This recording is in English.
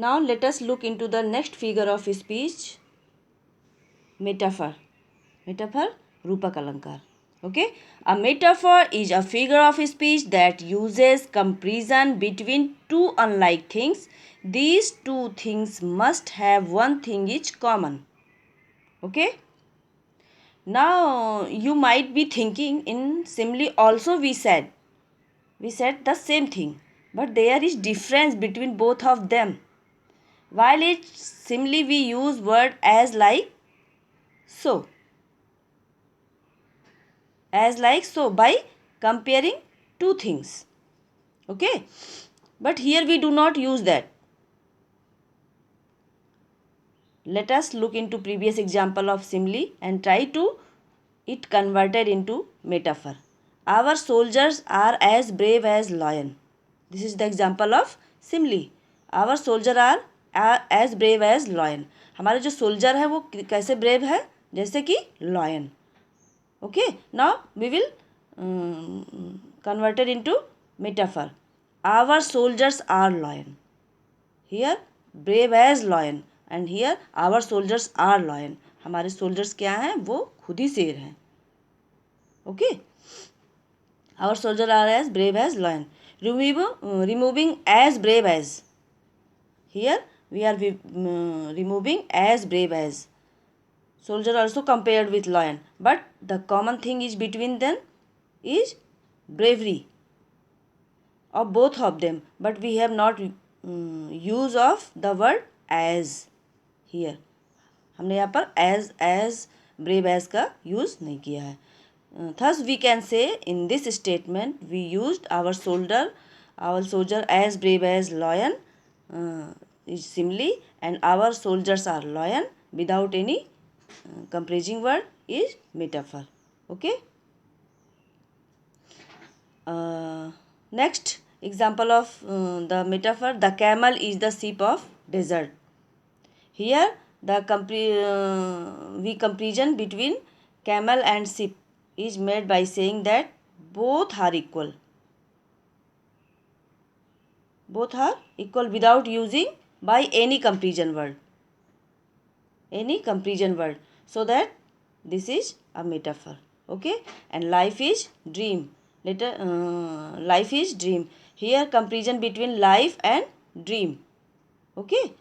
Now let us look into the next figure of speech, metaphor. Metaphor, Rupak Alankar. Okay, a metaphor is a figure of speech that uses comparison between two unlike things. These two things must have one thing each common. Okay, now you might be thinking, in simile also we said the same thing, but there is difference between both of them. While it simile we use word as like so, by comparing two things. Okay, but here we do not use that. Let us look into previous example of simile and try to it converted into metaphor. Our soldiers are as brave as lion. This is the example of simile. Our soldier are as brave as lion. हमारे जो soldier है वो कैसे brave है, जैसे कि lion. Okay, now we will convert it into metaphor. Our soldiers are lion. Here brave as lion and here our soldiers are lion. हमारे soldiers क्या हैं, वो खुद ही शेर हैं. Okay, our soldiers are as brave as lion. Removing as brave as. Here we are removing as brave as. Soldier also compared with lion, but the common thing is between them is bravery of both of them, but we have not use of the word as here. हमने यहाँ पर as brave as का use नहीं किया है. Thus we can say in this statement we used our soldier as brave as lion is simile, and our soldiers are lion without any comprising word is metaphor. Okay. Next example of the metaphor, the camel is the sheep of desert. Here the comparison between camel and sheep is made by saying that both are equal. Both are equal without using by any comparison word. So that this is a metaphor. Okay, and life is dream. Life is dream. Here comparison between life and dream. Okay,